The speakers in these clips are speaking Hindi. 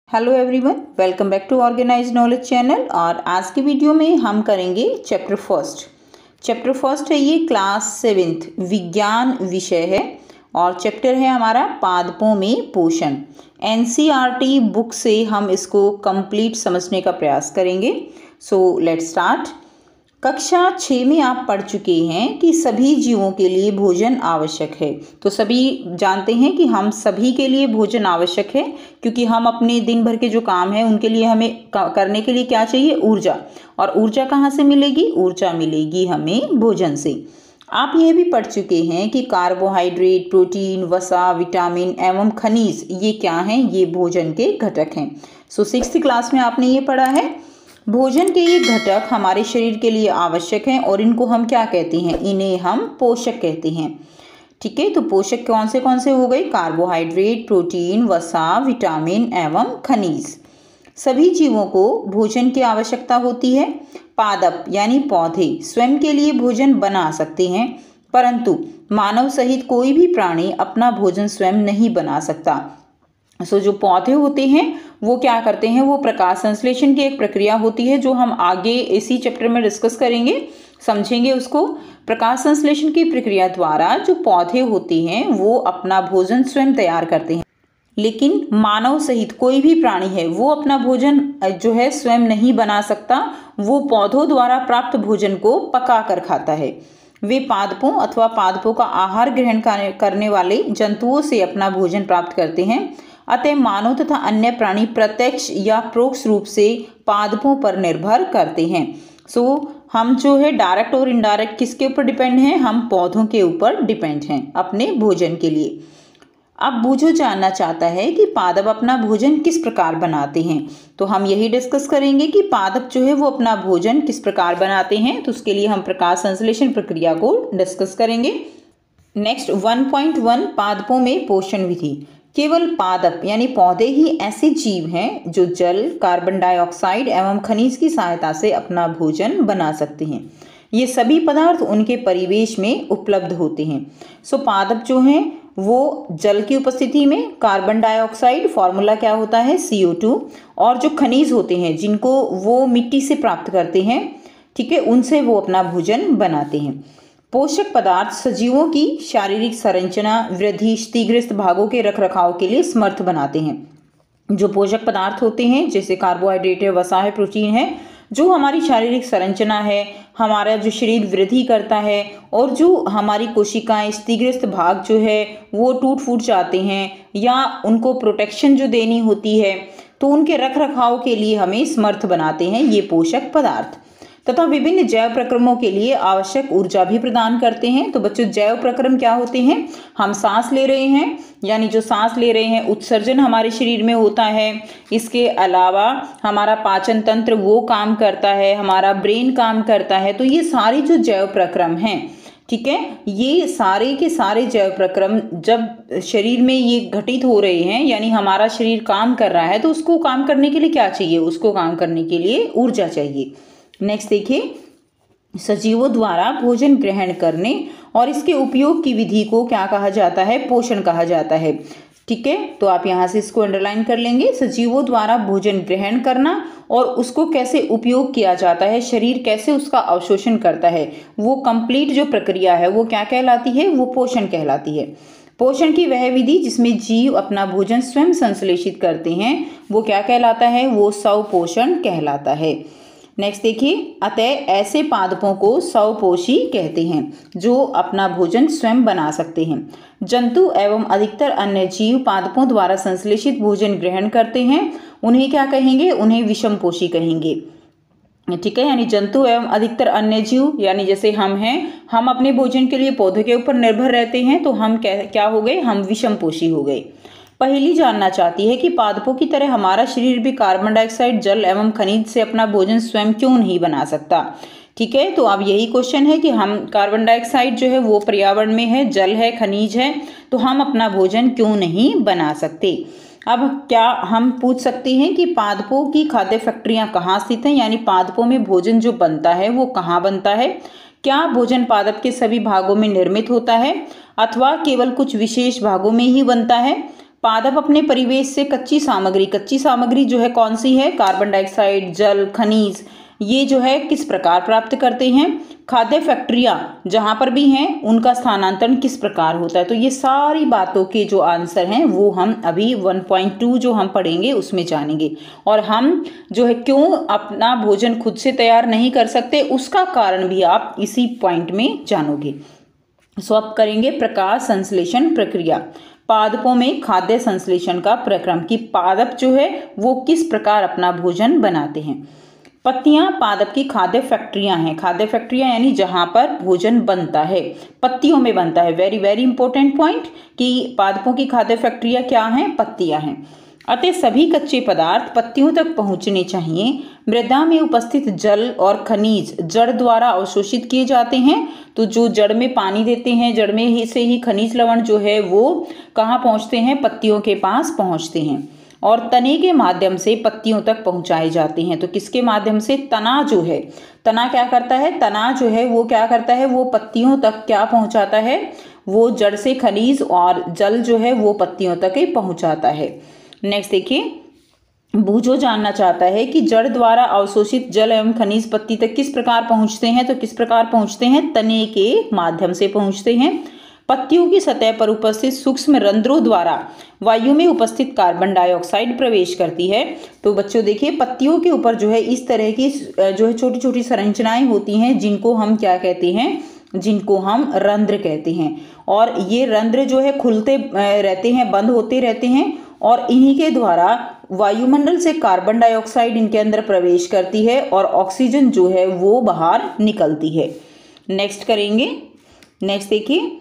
Hello everyone, welcome back to organise knowledge channel. और आज की वीडियो में हम करेंगे चैप्टर फर्स्ट है ये क्लास 7th विज्ञान विषय है और चैप्टर है हमारा पादपों में पोषण। एनसीईआरटी बुक से हम इसको कंप्लीट समझने का प्रयास करेंगे। So let's start. कक्षा 6 में आप पढ़ चुके हैं कि सभी जीवों के लिए भोजन आवश्यक है। तो सभी जानते हैं कि हम सभी के लिए भोजन आवश्यक है, क्योंकि हम अपने दिन भर के जो काम है उनके लिए हमें करने के लिए क्या चाहिए? ऊर्जा। और ऊर्जा कहाँ से मिलेगी? ऊर्जा मिलेगी हमें भोजन से। आप यह भी पढ़ चुके हैं कि कार्बोहाइड्रेट, प्रोटीन, वसा, विटामिन एवं खनिज ये क्या हैं? ये भोजन के घटक हैं। सो 6th क्लास में आपने ये पढ़ा है। भोजन के ये घटक हमारे शरीर के लिए आवश्यक हैं और इनको हम क्या कहते हैं? इन्हें हम पोषक कहते हैं। ठीक है, तो पोषक कौन से हो गए? कार्बोहाइड्रेट, प्रोटीन, वसा, विटामिन एवं खनिज। सभी जीवों को भोजन की आवश्यकता होती है। पादप यानी पौधे स्वयं के लिए भोजन बना सकते हैं, परंतु मानव सहित कोई भी प्राणी अपना भोजन स्वयं नहीं बना सकता। जो पौधे होते हैं वो क्या करते हैं? वो प्रकाश संश्लेषण की एक प्रक्रिया होती है जो हम आगे इसी चैप्टर में डिस्कस करेंगे, समझेंगे उसको। प्रकाश संश्लेषण की प्रक्रिया द्वारा जो पौधे होते हैं वो अपना भोजन स्वयं तैयार करते हैं, लेकिन मानव सहित कोई भी प्राणी है वो अपना भोजन जो है स्वयं नहीं बना सकता। वो पौधों द्वारा प्राप्त भोजन को पका कर खाता है। वे पादपों अथवा पादपों का आहार ग्रहण करने वाले जंतुओं से अपना भोजन प्राप्त करते हैं। अतः मानव तथा अन्य प्राणी प्रत्यक्ष या परोक्ष रूप से पादपों पर निर्भर करते हैं। हम जो है डायरेक्ट और इनडायरेक्ट किसके ऊपर डिपेंड हैं? हम पौधों के ऊपर डिपेंड हैं अपने भोजन के लिए। अब बूझो जानना चाहता है कि पादप अपना भोजन किस प्रकार बनाते हैं, तो हम यही डिस्कस करेंगे कि पादप जो है वो अपना भोजन किस प्रकार बनाते हैं। तो उसके लिए हम प्रकाश संश्लेषण प्रक्रिया को डिस्कस करेंगे। नेक्स्ट 1.1 पादपों में पोषण विधि। केवल पादप यानी पौधे ही ऐसे जीव हैं जो जल, कार्बन डाइऑक्साइड एवं खनिज की सहायता से अपना भोजन बना सकते हैं। ये सभी पदार्थ उनके परिवेश में उपलब्ध होते हैं। पादप जो हैं वो जल की उपस्थिति में कार्बन डाइऑक्साइड, फॉर्मूला क्या होता है? CO2, और जो खनिज होते हैं जिनको वो मिट्टी से प्राप्त करते हैं, ठीक है, उनसे वो अपना भोजन बनाते हैं। पोषक पदार्थ सजीवों की शारीरिक संरचना, वृद्धि, क्षतिग्रस्त भागों के रखरखाव के लिए समर्थ बनाते हैं। जो पोषक पदार्थ होते हैं जैसे कार्बोहाइड्रेट है, वसा है, प्रोटीन है, जो हमारी शारीरिक संरचना है, हमारा जो शरीर वृद्धि करता है, और जो हमारी कोशिकाएं, क्षतिग्रस्त भाग जो है वो टूट फूट जाते हैं या उनको प्रोटेक्शन जो देनी होती है, तो उनके रखरखाव के लिए हमें समर्थ बनाते हैं ये पोषक पदार्थ। तथा विभिन्न जैव प्रक्रमों के लिए आवश्यक ऊर्जा भी प्रदान करते हैं। तो बच्चों, जैव प्रक्रम क्या होते हैं? हम सांस ले रहे हैं, यानी जो सांस ले रहे हैं उत्सर्जन हमारे शरीर में होता है। इसके अलावा हमारा पाचन तंत्र वो काम करता है, हमारा ब्रेन काम करता है। तो ये सारे जो जैव प्रक्रम हैं, ठीक है, ये सारे के सारे जैव प्रक्रम जब शरीर में ये घटित हो रहे हैं, यानी हमारा शरीर काम कर रहा है, तो उसको काम करने के लिए क्या चाहिए? उसको काम करने के लिए ऊर्जा चाहिए। नेक्स्ट देखिए, सजीवों द्वारा भोजन ग्रहण करने और इसके उपयोग की विधि को क्या कहा जाता है? पोषण कहा जाता है। ठीक है, तो आप यहाँ से इसको अंडरलाइन कर लेंगे। सजीवों द्वारा भोजन ग्रहण करना और उसको कैसे उपयोग किया जाता है, शरीर कैसे उसका अवशोषण करता है, वो कंप्लीट जो प्रक्रिया है वो क्या कहलाती है? वो पोषण कहलाती है। पोषण की वह विधि जिसमें जीव अपना भोजन स्वयं संश्लेषित करते हैं वो क्या कहलाता है? वो स्वपोषण कहलाता है। नेक्स्ट देखिए, अतः ऐसे पादपों को स्वपोषी कहते हैं जो अपना भोजन स्वयं बना सकते हैं। जंतु एवं अधिकतर अन्य जीव पादपों द्वारा संश्लेषित भोजन ग्रहण करते हैं, उन्हें क्या कहेंगे? उन्हें विषमपोषी कहेंगे। ठीक है, यानी जंतु एवं अधिकतर अन्य जीव, यानी जैसे हम हैं, हम अपने भोजन के लिए पौधों के ऊपर निर्भर रहते हैं, तो हम क्या हो गए? हम विषमपोषी हो गए। पहली जानना चाहती है कि पादपों की तरह हमारा शरीर भी कार्बन डाइऑक्साइड, जल एवं खनिज से अपना भोजन स्वयं क्यों नहीं बना सकता? ठीक है, तो अब यही क्वेश्चन है कि हम कार्बन डाइऑक्साइड जो है वो पर्यावरण में है, जल है, खनिज है, तो हम अपना भोजन क्यों नहीं बना सकते? अब क्या हम पूछ सकते हैं कि पादपों की खाद्य फैक्ट्रियां कहाँ स्थित हैं, यानी पादपों में भोजन जो बनता है वो कहाँ बनता है? क्या भोजन पादप के सभी भागों में निर्मित होता है अथवा केवल कुछ विशेष भागों में ही बनता है? पादप अपने परिवेश से कच्ची सामग्री जो है कौन सी है, कार्बन डाइऑक्साइड, जल, खनिज, ये जो है किस प्रकार प्राप्त करते हैं। खाद्य फैक्ट्रियां जहां पर भी हैं उनका स्थानांतरण किस प्रकार होता है। तो ये सारी बातों के जो आंसर हैं वो हम अभी 1.2 जो हम पढ़ेंगे उसमें जानेंगे। और हम जो है क्यों अपना भोजन खुद से तैयार नहीं कर सकते उसका कारण भी आप इसी पॉइंट में जानोगे। सो अब करेंगे प्रकाश संश्लेषण प्रक्रिया। पादपों में खाद्य संश्लेषण का प्रक्रम कि पादप जो है वो किस प्रकार अपना भोजन बनाते हैं। पत्तियां पादप की खाद्य फैक्ट्रियां हैं। खाद्य फैक्ट्रियां यानी जहां पर भोजन बनता है, पत्तियों में बनता है। वेरी वेरी इंपॉर्टेंट पॉइंट कि पादपों की खाद्य फैक्ट्रियां क्या हैं, पत्तियां हैं। अतः सभी कच्चे पदार्थ पत्तियों तक पहुंचने चाहिए। मृदा में उपस्थित जल और खनिज जड़ द्वारा अवशोषित किए जाते हैं। तो जो जड़ में पानी देते हैं, जड़ में ही से ही खनिज लवण जो है वो कहाँ पहुंचते हैं, पत्तियों के पास पहुंचते हैं और तने के माध्यम से पत्तियों तक पहुंचाए जाते हैं। तो किसके माध्यम से, तना जो है, तना क्या करता है, तना जो है वो क्या करता है, वो पत्तियों तक क्या पहुंचाता है, वो जड़ से खनिज और जल जो है वो पत्तियों तक ही पहुंचाता है। नेक्स्ट देखिए, बूझो जानना चाहता है कि जड़ द्वारा अवशोषित जल एवं खनिज पत्ती तक किस प्रकार पहुंचते हैं। तो किस प्रकार पहुंचते हैं, तने के माध्यम से पहुंचते हैं। पत्तियों की सतह पर उपस्थित सूक्ष्म रंध्रों द्वारा वायु में उपस्थित कार्बन डाइऑक्साइड प्रवेश करती है। तो बच्चों देखिए, पत्तियों के ऊपर जो है इस तरह की जो है छोटी छोटी संरचनाएं होती हैं जिनको हम क्या कहते हैं, जिनको हम रंध्र कहते हैं। और ये रंध्र जो है खुलते रहते हैं, बंद होते रहते हैं और इन्हीं के द्वारा वायुमंडल से कार्बन डाइऑक्साइड इनके अंदर प्रवेश करती है और ऑक्सीजन जो है वो बाहर निकलती है। नेक्स्ट करेंगे, नेक्स्ट देखिए,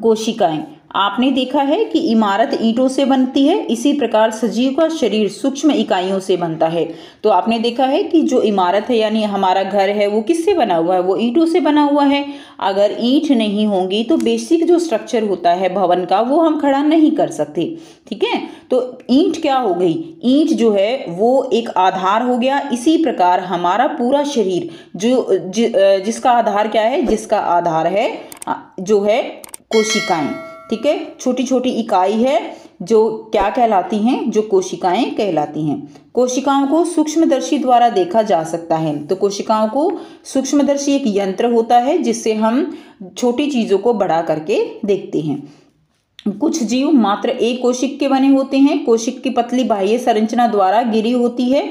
कोशिकाएं। आपने देखा है कि इमारत ईंटों से बनती है, इसी प्रकार सजीव का शरीर सूक्ष्म इकाइयों से बनता है। तो आपने देखा है कि जो इमारत है यानी हमारा घर है वो किससे बना हुआ है, वो ईंटों से बना हुआ है। अगर ईंट नहीं होंगी तो बेसिक जो स्ट्रक्चर होता है भवन का वो हम खड़ा नहीं कर सकते। ठीक है, तो ईंट क्या हो गई, ईंट जो है वो एक आधार हो गया। इसी प्रकार हमारा पूरा शरीर जिसका आधार क्या है, जिसका आधार है जो है कोशिकाएं। ठीक है, छोटी छोटी इकाई है जो क्या कहलाती हैं, जो कोशिकाएं कहलाती हैं। कोशिकाओं को सूक्ष्मदर्शी द्वारा देखा जा सकता है। तो कोशिकाओं को सूक्ष्मदर्शी एक यंत्र होता है जिससे हम छोटी चीजों को बड़ा करके देखते हैं। कुछ जीव मात्र एक कोशिक के बने होते हैं। कोशिक की पतली बाह्य संरचना द्वारा घिरी होती है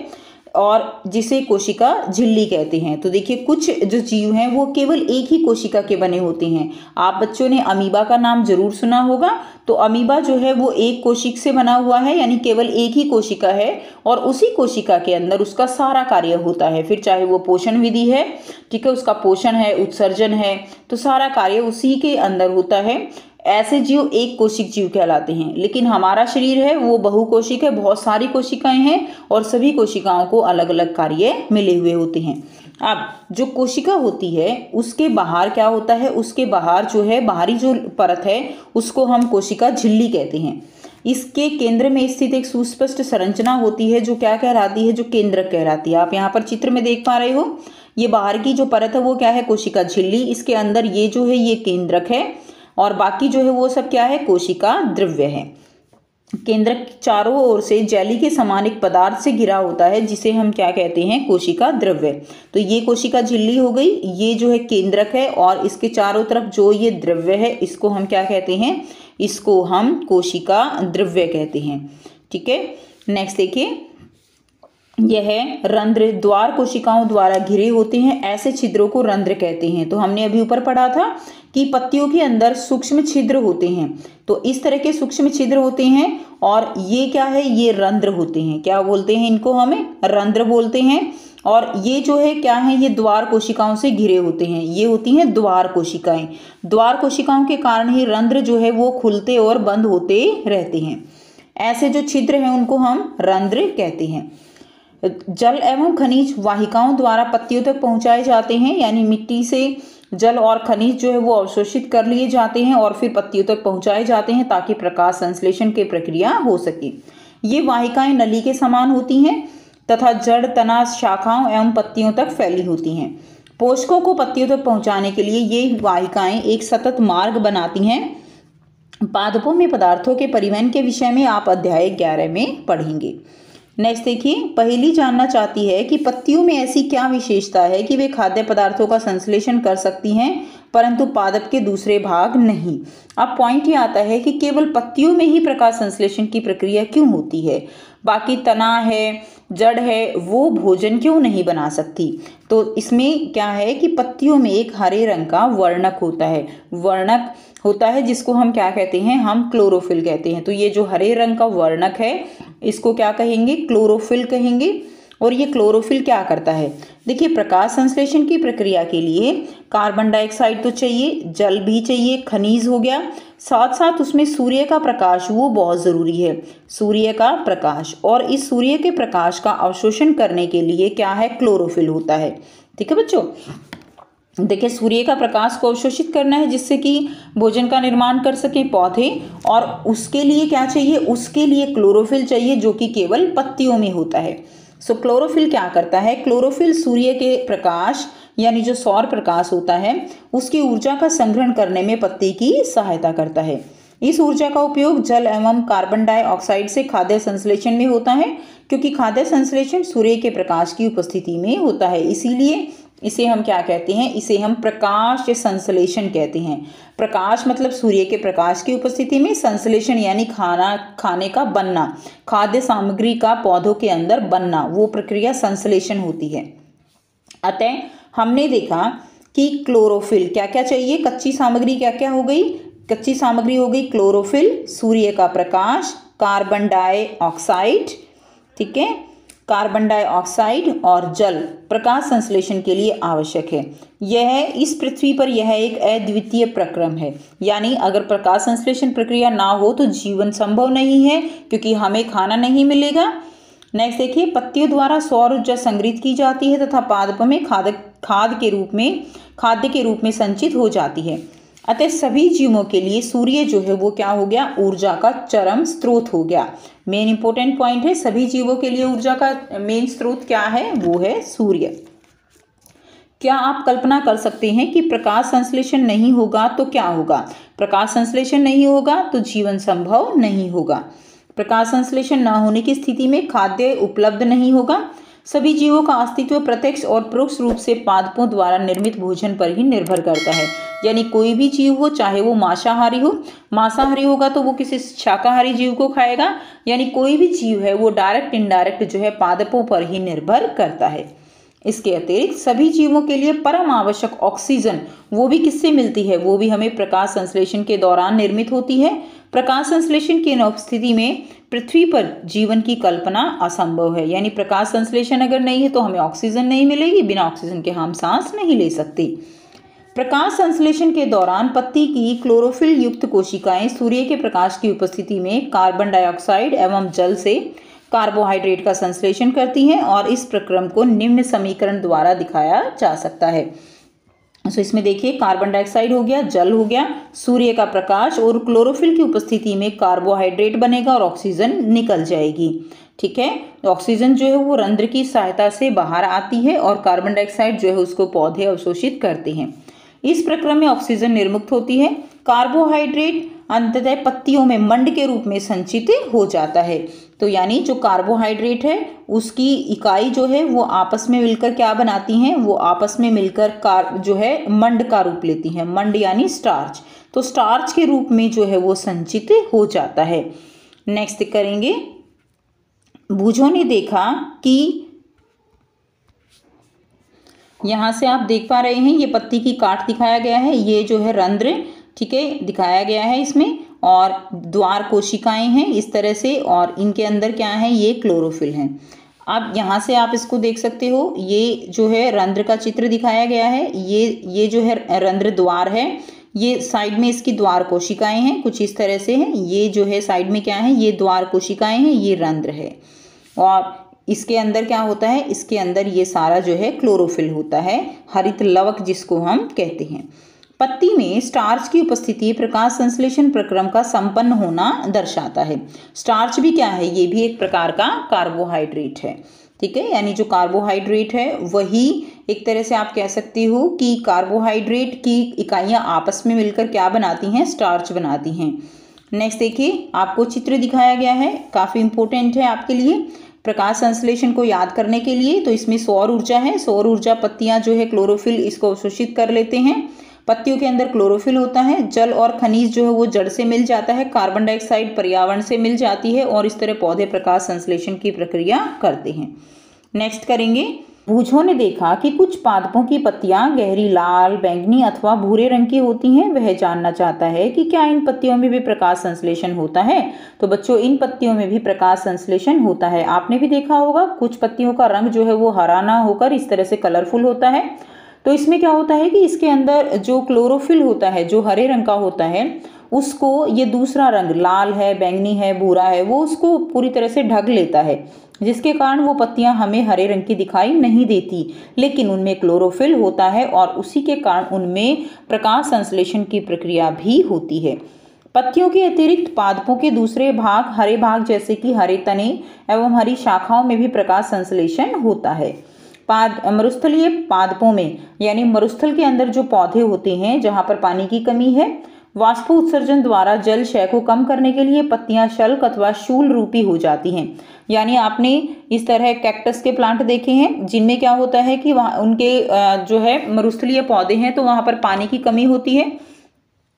और जिसे कोशिका झिल्ली कहते हैं। तो देखिए, कुछ जो जीव हैं वो केवल एक ही कोशिका के बने होते हैं। आप बच्चों ने अमीबा का नाम जरूर सुना होगा। तो अमीबा जो है वो एक कोशिक से बना हुआ है, यानी केवल एक ही कोशिका है और उसी कोशिका के अंदर उसका सारा कार्य होता है। फिर चाहे वो पोषण विधि है, ठीक है, उसका पोषण है, उत्सर्जन है, तो सारा कार्य उसी के अंदर होता है। ऐसे जीव एक कोशिक जीव कहलाते हैं। लेकिन हमारा शरीर है वो बहुकोशिक है, बहुत सारी कोशिकाएं हैं और सभी कोशिकाओं को अलग अलग कार्य मिले हुए होते हैं। अब जो कोशिका होती है उसके बाहर क्या होता है, उसके बाहर जो है बाहरी जो परत है उसको हम कोशिका झिल्ली कहते हैं। इसके केंद्र में स्थित एक सुस्पष्ट संरचना होती है जो क्या कहलाती है, जो केंद्रक कहलाती है। आप यहाँ पर चित्र में देख पा रहे हो, ये बाहर की जो परत है वो क्या है, कोशिका झिल्ली। इसके अंदर ये जो है ये केंद्रक है और बाकी जो है वो सब क्या है, कोशिका द्रव्य है। केंद्रक चारों ओर से जेली के समान एक पदार्थ से घिरा होता है जिसे हम क्या कहते हैं, कोशिका द्रव्य। तो ये कोशिका झिल्ली हो गई, ये जो है केंद्रक है और इसके चारों तरफ जो ये द्रव्य है इसको हम क्या कहते हैं, इसको हम कोशिका द्रव्य कहते हैं। ठीक है, नेक्स्ट देखिए, यह रंध्र द्वार कोशिकाओं द्वारा घिरे होते हैं। ऐसे छिद्रों को रंध्र कहते हैं। तो हमने अभी ऊपर पढ़ा था कि पत्तियों के अंदर सूक्ष्म छिद्र होते हैं। तो इस तरह के सूक्ष्म छिद्र होते हैं और ये क्या है, ये रंध्र होते हैं। क्या बोलते हैं इनको, हमें रंध्र बोलते हैं। और ये जो है क्या है, ये द्वार कोशिकाओं से घिरे होते हैं। ये होती हैं द्वार कोशिकाएं। द्वार कोशिकाओं के कारण ही रंध्र जो है वो खुलते और बंद होते रहते हैं। ऐसे जो छिद्र हैं उनको हम रंध्र कहते हैं। जल एवं खनिज वाहिकाओं द्वारा पत्तियों तक पहुंचाए जाते हैं, यानी मिट्टी से जल और खनिज जो है वो अवशोषित कर लिए जाते हैं और फिर पत्तियों तक पहुंचाए जाते हैं ताकि प्रकाश संश्लेषण की प्रक्रिया हो सके। ये वाहिकाएं नली के समान होती हैं तथा जड़, तना, शाखाओं एवं पत्तियों तक फैली होती हैं। पोषकों को पत्तियों तक पहुंचाने के लिए ये वाहिकाएं एक सतत मार्ग बनाती हैं पादपों में पदार्थों के परिवहन के विषय में आप अध्याय 11 में पढ़ेंगे। नेक्स्ट देखिए, पहेली जानना चाहती है कि पत्तियों में ऐसी क्या विशेषता है कि वे खाद्य पदार्थों का संश्लेषण कर सकती हैं परंतु पादप के दूसरे भाग नहीं। अब पॉइंट ये आता है कि केवल पत्तियों में ही प्रकाश संश्लेषण की प्रक्रिया क्यों होती है, बाकी तना है, जड़ है, वो भोजन क्यों नहीं बना सकती। तो इसमें क्या है कि पत्तियों में एक हरे रंग का वर्णक होता है जिसको हम क्या कहते हैं, हम क्लोरोफिल कहते हैं। तो ये जो हरे रंग का वर्णक है इसको क्या कहेंगे, क्लोरोफिल कहेंगे। और ये क्लोरोफिल क्या करता है, देखिए प्रकाश संश्लेषण की प्रक्रिया के लिए कार्बन डाइऑक्साइड तो चाहिए, जल भी चाहिए, खनिज हो गया, साथ साथ उसमें सूर्य का प्रकाश वो बहुत ज़रूरी है, सूर्य का प्रकाश। और इस सूर्य के प्रकाश का अवशोषण करने के लिए क्या है, क्लोरोफिल होता है। ठीक है बच्चों, देखिए सूर्य का प्रकाश को अवशोषित करना है जिससे कि भोजन का निर्माण कर सके पौधे, और उसके लिए क्या चाहिए, उसके लिए क्लोरोफिल चाहिए जो कि केवल पत्तियों में होता है। सो क्लोरोफिल क्या करता है, क्लोरोफिल सूर्य के प्रकाश यानी जो सौर प्रकाश होता है उसकी ऊर्जा का संग्रहण करने में पत्ती की सहायता करता है। इस ऊर्जा का उपयोग जल एवं कार्बन डाइऑक्साइड से खाद्य संश्लेषण में होता है, क्योंकि खाद्य संश्लेषण सूर्य के प्रकाश की उपस्थिति में होता है, इसीलिए इसे हम क्या कहते हैं, इसे हम प्रकाश संश्लेषण कहते हैं। प्रकाश मतलब सूर्य के प्रकाश की उपस्थिति में, संश्लेषण यानी खाने का बनना, खाद्य सामग्री का पौधों के अंदर बनना, वो प्रक्रिया संश्लेषण होती है। अतः हमने देखा कि क्लोरोफिल क्या क्या चाहिए, कच्ची सामग्री क्या क्या हो गई, कच्ची सामग्री हो गई क्लोरोफिल, सूर्य का प्रकाश, कार्बन डाइऑक्साइड, ठीक है, कार्बन डाइऑक्साइड और जल प्रकाश संश्लेषण के लिए आवश्यक है। यह इस पृथ्वी पर यह एक अद्वितीय प्रक्रम है, यानी अगर प्रकाश संश्लेषण प्रक्रिया ना हो तो जीवन संभव नहीं है, क्योंकि हमें खाना नहीं मिलेगा। नेक्स्ट देखिए, पत्तियों द्वारा सौर ऊर्जा संग्रहित की जाती है तथा पादप में खाद्य के रूप में संचित हो जाती है। अतः सभी जीवों के लिए सूर्य जो है वो क्या हो गया, ऊर्जा का चरम स्रोत हो गया। मेन इंपॉर्टेंट पॉइंट है, सभी जीवों के लिए ऊर्जा का मेन स्रोत क्या है, वो है सूर्य। क्या आप कल्पना कर सकते हैं कि प्रकाश संश्लेषण नहीं होगा तो क्या होगा, प्रकाश संश्लेषण नहीं होगा तो जीवन संभव नहीं होगा। प्रकाश संश्लेषण न होने की स्थिति में खाद्य उपलब्ध नहीं होगा। सभी जीवों का अस्तित्व प्रत्यक्ष और परोक्ष रूप से पादपों द्वारा निर्मित भोजन पर ही निर्भर करता है, यानी कोई भी जीव हो, चाहे वो मांसाहारी होगा तो वो किसी शाकाहारी जीव को खाएगा, यानी कोई भी जीव है वो डायरेक्ट इनडायरेक्ट जो है पादपों पर ही निर्भर करता है। इसके अतिरिक्त सभी जीवों के लिए परम आवश्यक ऑक्सीजन वो भी किससे मिलती है, वो भी हमें प्रकाश संश्लेषण के दौरान निर्मित होती है। प्रकाश संश्लेषण की अनुपस्थिति में पृथ्वी पर जीवन की कल्पना असंभव है, यानी प्रकाश संश्लेषण अगर नहीं है तो हमें ऑक्सीजन नहीं मिलेगी, बिना ऑक्सीजन के हम सांस नहीं ले सकते। प्रकाश संश्लेषण के दौरान पत्ती की क्लोरोफिल युक्त कोशिकाएं सूर्य के प्रकाश की उपस्थिति में कार्बन डाइऑक्साइड एवं जल से कार्बोहाइड्रेट का संश्लेषण करती हैं, और इस प्रक्रम को निम्न समीकरण द्वारा दिखाया जा सकता है। तो इसमें देखिए कार्बन डाइऑक्साइड हो गया, जल हो गया, सूर्य का प्रकाश और क्लोरोफिल की उपस्थिति में कार्बोहाइड्रेट बनेगा और ऑक्सीजन निकल जाएगी। ठीक है, तो ऑक्सीजन जो है वो रंध्र की सहायता से बाहर आती है और कार्बन डाइऑक्साइड जो है उसको पौधे अवशोषित करते हैं। इस प्रक्रम में ऑक्सीजन निर्मुक्त होती है। कार्बोहाइड्रेट अंततः पत्तियों में मंड के रूप में संचित हो जाता है। तो यानी जो कार्बोहाइड्रेट है उसकी इकाई जो है वो आपस में मिलकर क्या बनाती हैं, वो आपस में मिलकर जो है मंड का रूप लेती हैं। मंड यानी स्टार्च, तो स्टार्च के रूप में जो है वो संचित हो जाता है। नेक्स्ट करेंगे, भुजों ने देखा कि यहाँ से आप देख पा रहे हैं ये पत्ती की काट दिखाया गया है, ये जो है रंध्र, ठीक है, दिखाया गया है इसमें, और द्वार कोशिकाएं हैं इस तरह से, और इनके अंदर क्या है, ये क्लोरोफिल है। अब यहाँ से आप इसको देख सकते हो, ये जो है रंध्र का चित्र दिखाया गया है, ये जो है रंध्र द्वार है, ये साइड में इसकी द्वार कोशिकाएं हैं, कुछ इस तरह से है। ये जो है साइड में क्या है, ये द्वार कोशिकाएं हैं, ये रंध्र है, और इसके अंदर क्या होता है, इसके अंदर ये सारा जो है क्लोरोफिल होता है, हरित लवक जिसको हम कहते हैं। पत्ती में स्टार्च की उपस्थिति प्रकाश संश्लेषण प्रक्रम का संपन्न होना दर्शाता है। स्टार्च भी क्या है, ये भी एक प्रकार का कार्बोहाइड्रेट है। ठीक है, यानी जो कार्बोहाइड्रेट है वही एक तरह से आप कह सकते हो कि कार्बोहाइड्रेट की इकाइयां आपस में मिलकर क्या बनाती हैं, स्टार्च बनाती हैं। नेक्स्ट देखिए, आपको चित्र दिखाया गया है, काफ़ी इंपॉर्टेंट है आपके लिए प्रकाश संश्लेषण को याद करने के लिए। तो इसमें सौर ऊर्जा है, सौर ऊर्जा पत्तियां जो है क्लोरोफिल इसको अवशोषित कर लेते हैं, पत्तियों के अंदर क्लोरोफिल होता है, जल और खनिज जो है वो जड़ से मिल जाता है, कार्बन डाइऑक्साइड पर्यावरण से मिल जाती है और इस तरह पौधे प्रकाश संश्लेषण की प्रक्रिया करते हैं। नेक्स्ट करेंगे, बूझों ने देखा कि कुछ पादपों की पत्तियां गहरी लाल, बैंगनी अथवा भूरे रंग की होती हैं। वह जानना चाहता है कि क्या इन पत्तियों में भी प्रकाश संश्लेषण होता है। तो बच्चों, इन पत्तियों में भी प्रकाश संश्लेषण होता है। आपने भी देखा होगा कुछ पत्तियों का रंग जो है वो हरा ना होकर इस तरह से कलरफुल होता है। तो इसमें क्या होता है कि इसके अंदर जो क्लोरोफिल होता है, जो हरे रंग का होता है, उसको ये दूसरा रंग लाल है, बैंगनी है, भूरा है, वो उसको पूरी तरह से ढक लेता है, जिसके कारण वो पत्तियां हमें हरे रंग की दिखाई नहीं देती, लेकिन उनमें क्लोरोफिल होता है और उसी के कारण उनमें प्रकाश संश्लेषण की प्रक्रिया भी होती है। पत्तियों के अतिरिक्त पादपों के दूसरे भाग, हरे भाग जैसे कि हरे तने एवं हरी शाखाओं में भी प्रकाश संश्लेषण होता है। मरुस्थलीय पादपों में, यानी मरुस्थल के अंदर जो पौधे होते हैं जहां पर पानी की कमी है, वाष्प उत्सर्जन द्वारा जल क्षय को कम करने के लिए पत्तियां शल्क अथवा शूल रूपी हो जाती हैं। यानी आपने इस तरह कैक्टस के प्लांट देखे हैं जिनमें क्या होता है कि वहाँ उनके जो है मरुस्थलीय पौधे हैं तो वहां पर पानी की कमी होती है,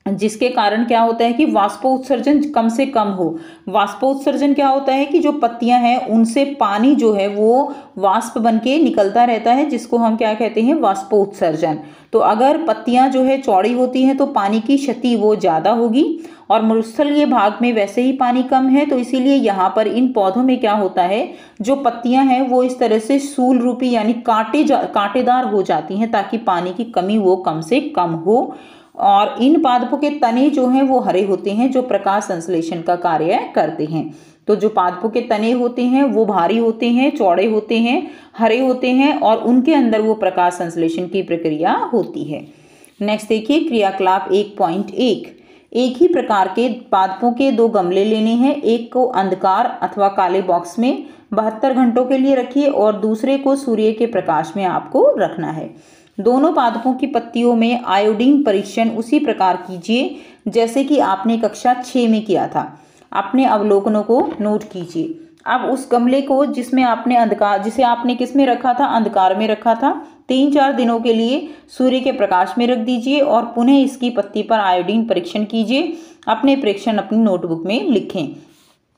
जिसके कारण क्या होता है कि वाष्पोत्सर्जन कम से कम हो। वाष्पोत्सर्जन क्या होता है कि जो पत्तियां हैं उनसे पानी जो है वो वाष्प बन के निकलता रहता है, जिसको हम क्या कहते हैं, वाष्पोत्सर्जन। तो अगर पत्तियां जो है चौड़ी होती हैं तो पानी की क्षति वो ज़्यादा होगी, और मरुस्थलीय भाग में वैसे ही पानी कम है, तो इसीलिए यहाँ पर इन पौधों में क्या होता है, जो पत्तियां हैं वो इस तरह से सूल रूपी यानी कांटेदार हो जाती हैं, ताकि पानी की कमी वो कम से कम हो। और इन पादपों के तने जो हैं वो हरे होते हैं, जो प्रकाश संश्लेषण का कार्य करते हैं। तो जो पादपों के तने होते हैं वो भारी होते हैं, चौड़े होते हैं, हरे होते हैं और उनके अंदर वो प्रकाश संश्लेषण की प्रक्रिया होती है। नेक्स्ट देखिए, क्रियाकलाप 1.1। एक ही प्रकार के पादपों के 2 गमले लेने हैं। एक को अंधकार अथवा काले बॉक्स में 72 घंटों के लिए रखिए और दूसरे को सूर्य के प्रकाश में आपको रखना है। दोनों पादपों की पत्तियों में आयोडीन परीक्षण उसी प्रकार कीजिए जैसे कि आपने कक्षा 6 में किया था। अपने अवलोकनों को नोट कीजिए। अब उस गमले को जिसे आपने किस में रखा था, अंधकार में रखा था, 3-4 दिनों के लिए सूर्य के प्रकाश में रख दीजिए और पुनः इसकी पत्ती पर आयोडीन परीक्षण कीजिए। अपने परीक्षण अपनी नोटबुक में लिखें।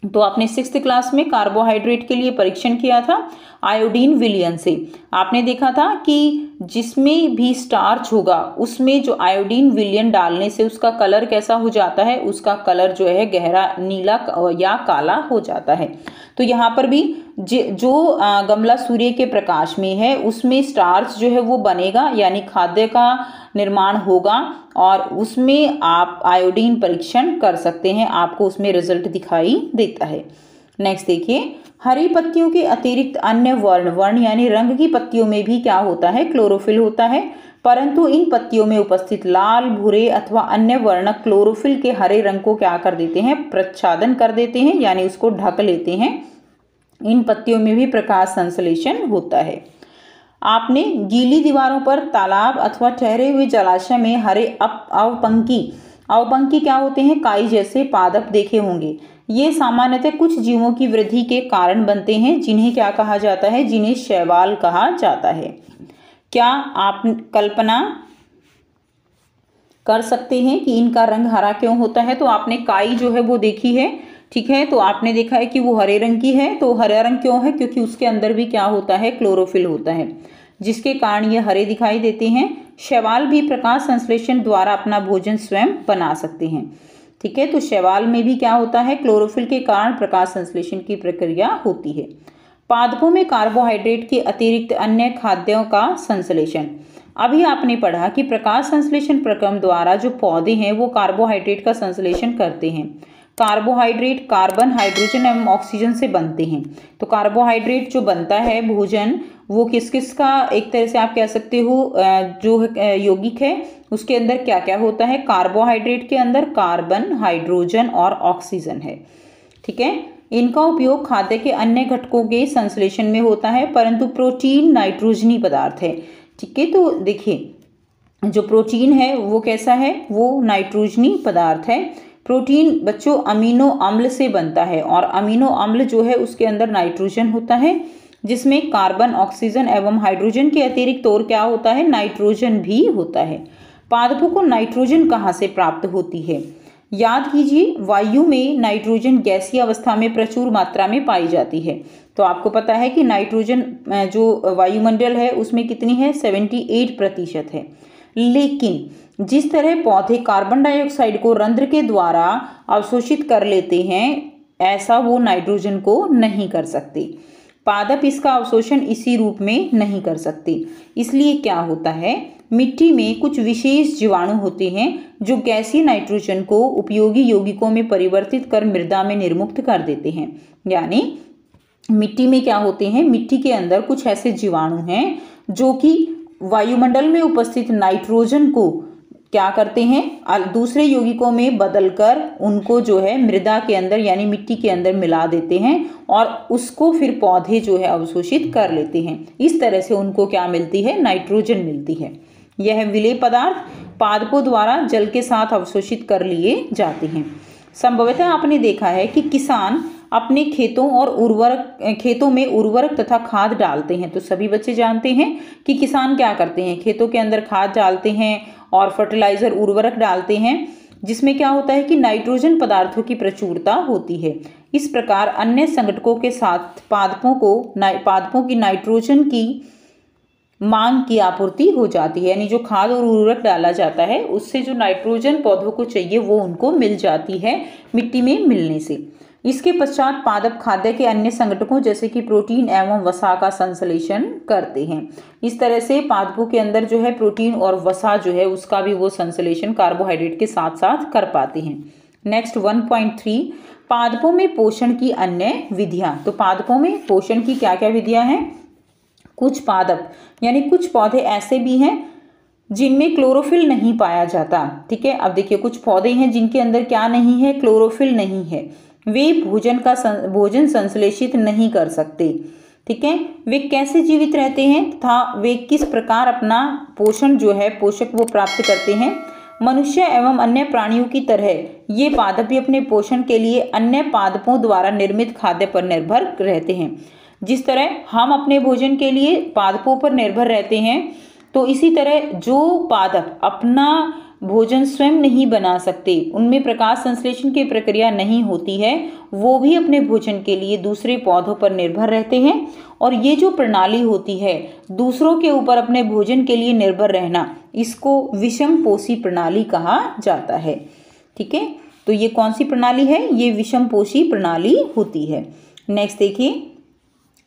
तो आपने 6th क्लास में कार्बोहाइड्रेट के लिए परीक्षण किया था आयोडीन विलयन से। आपने देखा था कि जिसमें भी स्टार्च होगा उसमें जो आयोडीन विलयन डालने से उसका कलर कैसा हो जाता है, उसका कलर जो है गहरा नीला या काला हो जाता है। तो यहाँ पर भी जो गमला सूर्य के प्रकाश में है उसमें स्टार्च जो है वो बनेगा, यानी खाद्य का निर्माण होगा और उसमें आप आयोडीन परीक्षण कर सकते हैं, आपको उसमें रिजल्ट दिखाई देता है। नेक्स्ट देखिए, हरी पत्तियों के अतिरिक्त अन्य वर्ण यानी रंग की पत्तियों में भी क्या होता है, क्लोरोफिल होता है, परंतु इन पत्तियों में उपस्थित लाल, भूरे अथवा अन्य वर्ण क्लोरोफिल के हरे रंग को क्या कर देते हैं, प्रच्छादन कर देते हैं, यानी उसको ढक लेते हैं। इन पत्तियों में भी प्रकाश संश्लेषण होता है। आपने गीली दीवारों पर तालाब अथवा ठहरे हुए जलाशय में हरे अवपंकी क्या होते हैं, काई जैसे पादप देखे होंगे। ये सामान्यतः कुछ जीवों की वृद्धि के कारण बनते हैं, जिन्हें क्या कहा जाता है, जिन्हें शैवाल कहा जाता है। क्या आप कल्पना कर सकते हैं कि इनका रंग हरा क्यों होता है? तो आपने काई जो है वो देखी है, ठीक है, तो आपने देखा है कि वो हरे रंग की है। तो हरा रंग क्यों है? क्योंकि उसके अंदर भी क्या होता है, क्लोरोफिल होता है, जिसके कारण ये हरे दिखाई देते हैं। शैवाल भी प्रकाश संश्लेषण द्वारा अपना भोजन स्वयं बना सकते हैं, ठीक है। तो शैवाल में भी क्या होता है, क्लोरोफिल के कारण प्रकाश संश्लेषण की प्रक्रिया होती है। पादपों में कार्बोहाइड्रेट के अतिरिक्त अन्य खाद्यों का संश्लेषण। अभी आपने पढ़ा कि प्रकाश संश्लेषण प्रक्रम द्वारा जो पौधे हैं वो कार्बोहाइड्रेट का संश्लेषण करते हैं। कार्बोहाइड्रेट कार्बन, हाइड्रोजन एवं ऑक्सीजन से बनते हैं। तो कार्बोहाइड्रेट जो बनता है भोजन, वो किस किस का, एक तरह से आप कह सकते हो जो यौगिक है उसके अंदर क्या क्या होता है। कार्बोहाइड्रेट के अंदर कार्बन, हाइड्रोजन और ऑक्सीजन है, ठीक है। इनका उपयोग खाद्य के अन्य घटकों के संश्लेषण में होता है, परंतु प्रोटीन नाइट्रोजनी पदार्थ है, ठीक है। तो देखिए, जो प्रोटीन है वो कैसा है, वो नाइट्रोजनी पदार्थ है। प्रोटीन बच्चों अमीनो अम्ल से बनता है और अमीनो अम्ल जो है उसके अंदर नाइट्रोजन होता है, जिसमें कार्बन, ऑक्सीजन एवं हाइड्रोजन के अतिरिक्त और क्या होता है, नाइट्रोजन भी होता है। पादपों को नाइट्रोजन कहाँ से प्राप्त होती है? याद कीजिए, वायु में नाइट्रोजन गैसीय अवस्था में प्रचुर मात्रा में पाई जाती है। तो आपको पता है कि नाइट्रोजन जो वायुमंडल है उसमें कितनी है, 78% है। लेकिन जिस तरह पौधे कार्बन डाइऑक्साइड को रंध्र के द्वारा अवशोषित कर लेते हैं, ऐसा वो नाइट्रोजन को नहीं कर सकते। पादप इसका अवशोषण इसी रूप में नहीं कर सकते। इसलिए क्या होता है, मिट्टी में कुछ विशेष जीवाणु होते हैं जो गैसीय नाइट्रोजन को उपयोगी यौगिकों में परिवर्तित कर मृदा में निर्मुक्त कर देते हैं। यानी मिट्टी में क्या होते हैं, मिट्टी के अंदर कुछ ऐसे जीवाणु हैं जो कि वायुमंडल में उपस्थित नाइट्रोजन को क्या करते हैं, दूसरे यौगिकों में बदलकर उनको जो है मृदा के अंदर यानी मिट्टी के अंदर मिला देते हैं और उसको फिर पौधे जो है अवशोषित कर लेते हैं। इस तरह से उनको क्या मिलती है, नाइट्रोजन मिलती है। यह विलेय पदार्थ पादपों द्वारा जल के साथ अवशोषित कर लिए जाते हैं। संभवतः आपने देखा है कि किसान अपने खेतों में उर्वरक तथा खाद डालते हैं। तो सभी बच्चे जानते हैं कि किसान क्या करते हैं, खेतों के अंदर खाद डालते हैं और फर्टिलाइजर उर्वरक डालते हैं, जिसमें क्या होता है कि नाइट्रोजन पदार्थों की प्रचुरता होती है। इस प्रकार अन्य संगठकों के साथ पादपों की नाइट्रोजन की मांग की आपूर्ति हो जाती है। यानी जो खाद और उर्वरक डाला जाता है उससे जो नाइट्रोजन पौधों को चाहिए वो उनको मिल जाती है मिट्टी में मिलने से। इसके पश्चात पादप खाद्य के अन्य संगठकों जैसे कि प्रोटीन एवं वसा का संश्लेषण करते हैं। इस तरह से पादपों के अंदर जो है प्रोटीन और वसा जो है उसका भी वो संश्लेषण कार्बोहाइड्रेट के साथ साथ कर पाते हैं। नेक्स्ट 1.3 पादपों में पोषण की अन्य विधियां। तो पादपों में पोषण की क्या क्या विधियां हैं? कुछ पादप यानी कुछ पौधे ऐसे भी हैं जिनमें क्लोरोफिल नहीं पाया जाता। ठीक है, अब देखिए कुछ पौधे हैं जिनके अंदर क्या नहीं है, क्लोरोफिल नहीं है। वे भोजन संश्लेषित नहीं कर सकते। ठीक है, वे कैसे जीवित रहते हैं तथा वे किस प्रकार अपना पोषण जो है पोषक वो प्राप्त करते हैं? मनुष्य एवं अन्य प्राणियों की तरह ये पादप भी अपने पोषण के लिए अन्य पादपों द्वारा निर्मित खाद्य पर निर्भर रहते हैं। जिस तरह हम अपने भोजन के लिए पादपों पर निर्भर रहते हैं, तो इसी तरह जो पादप अपना भोजन स्वयं नहीं बना सकते, उनमें प्रकाश संश्लेषण की प्रक्रिया नहीं होती है, वो भी अपने भोजन के लिए दूसरे पौधों पर निर्भर रहते हैं। और ये जो प्रणाली होती है दूसरों के ऊपर अपने भोजन के लिए निर्भर रहना, इसको विषम पोषी प्रणाली कहा जाता है। ठीक है, तो ये कौन सी प्रणाली है? ये विषम पोषी प्रणाली होती है। नेक्स्ट देखिए,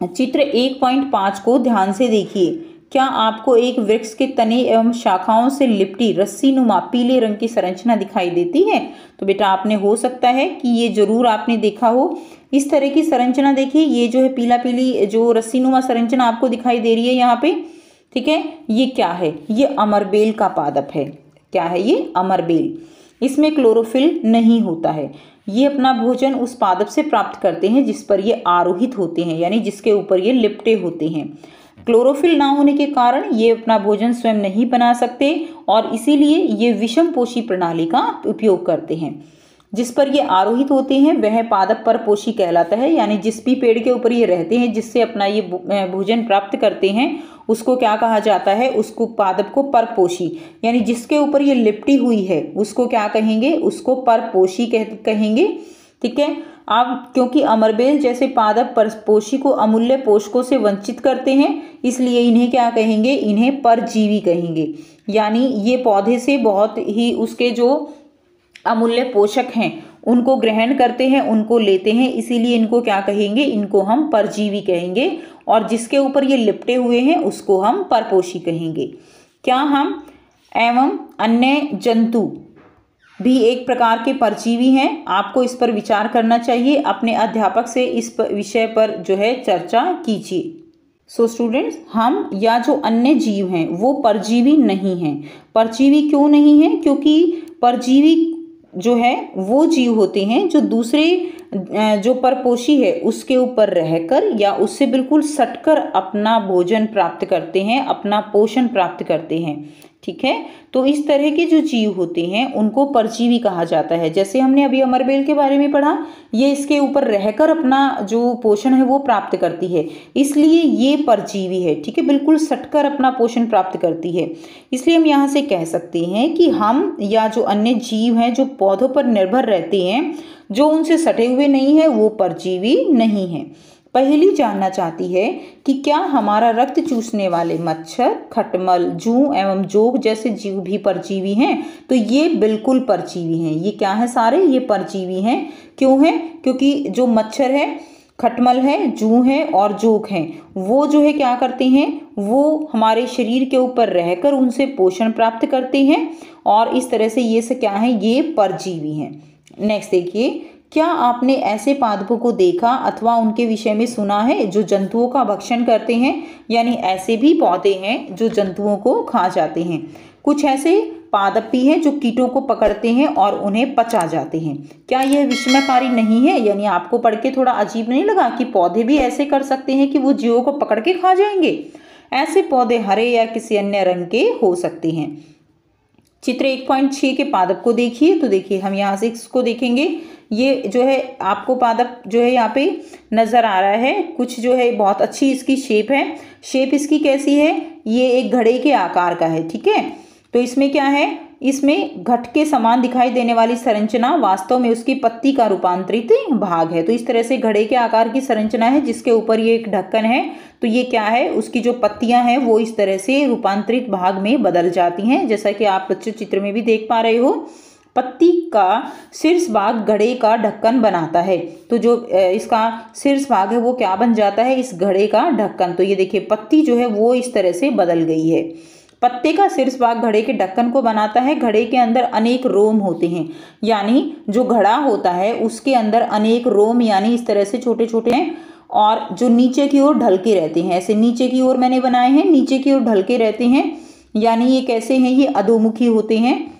चित्र 1.5 को ध्यान से देखिए। क्या आपको एक वृक्ष के तने एवं शाखाओं से लिपटी रस्सी नुमा पीले रंग की संरचना दिखाई देती है? तो बेटा आपने हो सकता है कि ये जरूर आपने देखा हो। इस तरह की संरचना देखिए, ये जो है पीला पीली जो रस्सी नुमा संरचना आपको दिखाई दे रही है यहाँ पे। ठीक है, ये क्या है? ये अमरबेल का पादप है। क्या है ये? अमरबेल। इसमें क्लोरोफिल नहीं होता है। ये अपना भोजन उस पादप से प्राप्त करते हैं जिस पर ये आरोहित होते हैं, यानी जिसके ऊपर ये लिपटे होते हैं। क्लोरोफिल ना होने के कारण ये अपना भोजन स्वयं नहीं बना सकते और इसीलिए ये विषम पोषी प्रणाली का उपयोग करते हैं। जिस पर ये आरोहित होते हैं वह पादप परपोषी कहलाता है। यानी जिस भी पेड़ के ऊपर ये रहते हैं, जिससे अपना ये भोजन प्राप्त करते हैं, उसको क्या कहा जाता है? उसको पादप को परपोषी, यानी जिसके ऊपर ये लिपटी हुई है उसको क्या कहेंगे? उसको परपोषी कहेंगे। ठीक है, अब क्योंकि अमरबेल जैसे पादप परपोषी को अमूल्य पोषकों से वंचित करते हैं, इसलिए इन्हें क्या कहेंगे? इन्हें परजीवी कहेंगे। यानी ये पौधे से बहुत ही उसके जो अमूल्य पोषक हैं उनको ग्रहण करते हैं, उनको लेते हैं, इसीलिए इनको क्या कहेंगे? इनको हम परजीवी कहेंगे। और जिसके ऊपर ये लिपटे हुए हैं उसको हम परपोषी कहेंगे। क्या हम एवं अन्य जंतु भी एक प्रकार के परजीवी हैं? आपको इस पर विचार करना चाहिए। अपने अध्यापक से इस विषय पर जो है चर्चा कीजिए। सो स्टूडेंट्स, हम या जो अन्य जीव हैं वो परजीवी नहीं हैं। परजीवी क्यों नहीं है? क्योंकि परजीवी जो है वो जीव होते हैं जो दूसरे जो परपोषी है उसके ऊपर रहकर या उससे बिल्कुल सटकर अपना भोजन प्राप्त करते हैं, अपना पोषण प्राप्त करते हैं। ठीक है। तो इस तरह के जो जीव होते हैं उनको परजीवी कहा जाता है। जैसे हमने अभी अमरबेल के बारे में पढ़ा, ये इसके ऊपर रहकर अपना जो पोषण है वो प्राप्त करती है, इसलिए ये परजीवी है। ठीक है, बिल्कुल सटकर अपना पोषण प्राप्त करती है। इसलिए हम यहाँ से कह सकते हैं कि हम या जो अन्य जीव हैं जो पौधों पर निर्भर रहते हैं, जो उनसे सटे हुए नहीं है, वो परजीवी नहीं है। पहेली जानना चाहती है कि क्या हमारा रक्त चूसने वाले मच्छर, खटमल, जूं एवं जोग जैसे जीव भी परजीवी हैं? तो ये बिल्कुल परजीवी हैं। ये क्या है? सारे ये परजीवी हैं। क्यों है? क्योंकि जो मच्छर है, खटमल है, जूं है और जोग हैं, वो जो है क्या करते हैं, वो हमारे शरीर के ऊपर रहकर उनसे पोषण प्राप्त करते हैं और इस तरह से ये से क्या है, ये परजीवी हैं। नेक्स्ट देखिए, क्या आपने ऐसे पादपों को देखा अथवा उनके विषय में सुना है जो जंतुओं का भक्षण करते हैं? यानी ऐसे भी पौधे हैं जो जंतुओं को खा जाते हैं। कुछ ऐसे पादप भी हैं जो कीटों को पकड़ते हैं और उन्हें पचा जाते हैं। क्या यह विस्मयकारी नहीं है? यानी आपको पढ़ के थोड़ा अजीब नहीं लगा कि पौधे भी ऐसे कर सकते हैं कि वो जीवों को पकड़ के खा जाएंगे? ऐसे पौधे हरे या किसी अन्य रंग के हो सकते हैं। चित्र 1.6 के पादप को देखिए। तो देखिए हम यहाँ से इसको देखेंगे, ये जो है आपको पादप जो है यहाँ पे नजर आ रहा है। कुछ जो है बहुत अच्छी इसकी शेप है। शेप इसकी कैसी है? ये एक घड़े के आकार का है। ठीक है, तो इसमें क्या है, इसमें घट के समान दिखाई देने वाली संरचना वास्तव में उसकी पत्ती का रूपांतरित भाग है। तो इस तरह से घड़े के आकार की संरचना है जिसके ऊपर ये एक ढक्कन है। तो ये क्या है, उसकी जो पत्तियां हैं वो इस तरह से रूपांतरित भाग में बदल जाती हैं, जैसा कि आप बच्चों चित्र में भी देख पा रहे हो। पत्ती का शीर्ष भाग घड़े का ढक्कन बनाता है। तो जो इसका शीर्ष भाग है वो क्या बन जाता है, इस घड़े का ढक्कन। तो ये देखिए पत्ती जो है वो इस तरह से बदल गई है। पत्ते का शीर्ष भाग घड़े के ढक्कन को बनाता है। घड़े के अंदर अनेक रोम होते हैं, यानी जो घड़ा होता है उसके अंदर अनेक रोम यानी इस तरह से छोटे छोटे हैं और जो नीचे की ओर ढलके रहते हैं। ऐसे नीचे की ओर मैंने बनाए हैं, नीचे की ओर ढलके रहते हैं, यानी ये कैसे हैं, ये अधोमुखी होते हैं।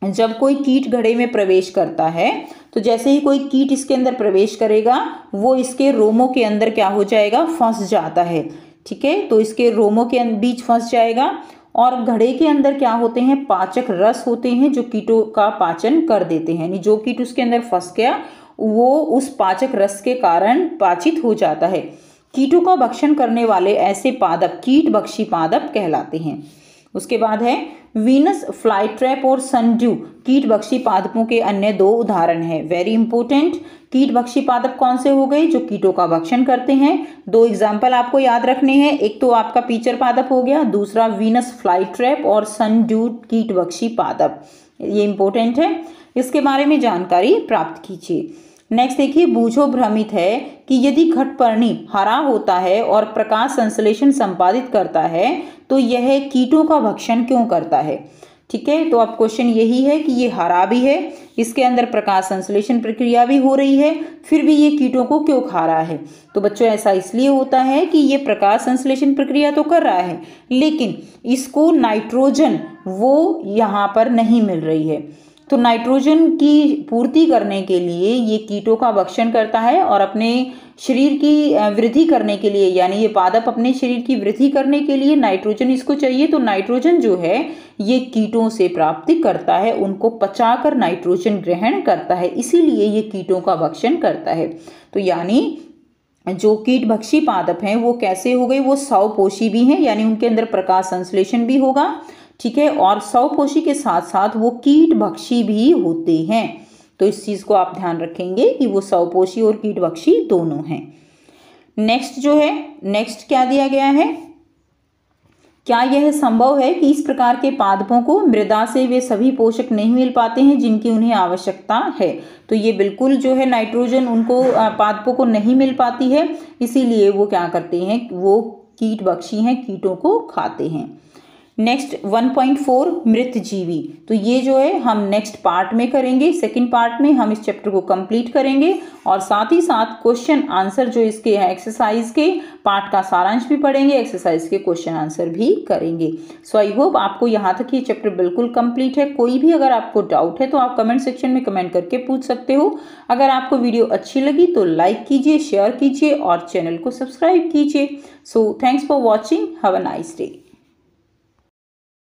जब कोई कीट घड़े में प्रवेश करता है तो जैसे ही कोई कीट इसके अंदर प्रवेश करेगा वो इसके रोमों के अंदर क्या हो जाएगा, फंस जाता है। ठीक है, तो इसके रोमों के बीच फंस जाएगा। और घड़े के अंदर क्या होते हैं, पाचक रस होते हैं जो कीटों का पाचन कर देते हैं। यानी जो कीट उसके अंदर फंस गया वो उस पाचक रस के कारण पाचित हो जाता है। कीटों का भक्षण करने वाले ऐसे पादप कीट भक्षी पादप कहलाते हैं। उसके बाद है वीनस फ्लाईट्रैप और सनड्यू कीट भक्षी पादपों के अन्य दो उदाहरण है। वेरी इंपॉर्टेंट, कीट भक्षी पादप कौन से हो गए, जो कीटों का भक्षण करते हैं। दो एग्जाम्पल आपको याद रखने हैं, एक तो आपका पीचर पादप हो गया, दूसरा वीनस फ्लाईट्रैप और सनड्यू कीट भक्षी पादप। ये इंपॉर्टेंट है, इसके बारे में जानकारी प्राप्त कीजिए। नेक्स्ट देखिए, बूझो भ्रमित है कि यदि घटपर्णी हरा होता है और प्रकाश संश्लेषण संपादित करता है तो यह कीटों का भक्षण क्यों करता है। ठीक है, तो अब क्वेश्चन यही है कि ये हरा भी है, इसके अंदर प्रकाश संश्लेषण प्रक्रिया भी हो रही है, फिर भी ये कीटों को क्यों खा रहा है। तो बच्चों ऐसा इसलिए होता है कि ये प्रकाश संश्लेषण प्रक्रिया तो कर रहा है लेकिन इसको नाइट्रोजन वो यहाँ पर नहीं मिल रही है। तो नाइट्रोजन की पूर्ति करने के लिए ये कीटों का भक्षण करता है और अपने शरीर की वृद्धि करने के लिए, यानी ये पादप अपने शरीर की वृद्धि करने के लिए नाइट्रोजन इसको चाहिए। तो नाइट्रोजन जो है ये कीटों से प्राप्ति करता है, उनको पचाकर नाइट्रोजन ग्रहण करता है, इसीलिए ये कीटों का भक्षण करता है। तो यानी जो कीट भक्षी पादप हैं वो कैसे हो गए, वो स्वपोषी भी हैं, यानी उनके अंदर प्रकाश संश्लेषण भी होगा। ठीक है, और स्वपोषी के साथ साथ वो कीट भक्षी भी होते हैं। तो इस चीज को आप ध्यान रखेंगे कि वो स्वपोषी और कीट भक्षी दोनों हैं। नेक्स्ट जो है, नेक्स्ट क्या दिया गया है, क्या यह संभव है कि इस प्रकार के पादपों को मृदा से वे सभी पोषक नहीं मिल पाते हैं जिनकी उन्हें आवश्यकता है। तो ये बिल्कुल जो है नाइट्रोजन उनको पादपों को नहीं मिल पाती है, इसीलिए वो क्या करते हैं, वो कीट भक्षी हैं, कीटों को खाते हैं। नेक्स्ट 1.4 मृत जीवी, तो ये जो है हम नेक्स्ट पार्ट में करेंगे। सेकंड पार्ट में हम इस चैप्टर को कंप्लीट करेंगे और साथ ही साथ क्वेश्चन आंसर जो इसके हैं एक्सरसाइज के पार्ट का सारांश भी पढ़ेंगे, एक्सरसाइज के क्वेश्चन आंसर भी करेंगे। सो आई होप आपको यहाँ तक ये चैप्टर बिल्कुल कंप्लीट है। कोई भी अगर आपको डाउट है तो आप कमेंट सेक्शन में कमेंट करके पूछ सकते हो। अगर आपको वीडियो अच्छी लगी तो लाइक कीजिए, शेयर कीजिए और चैनल को सब्सक्राइब कीजिए। So thanks for watching, have a nice day.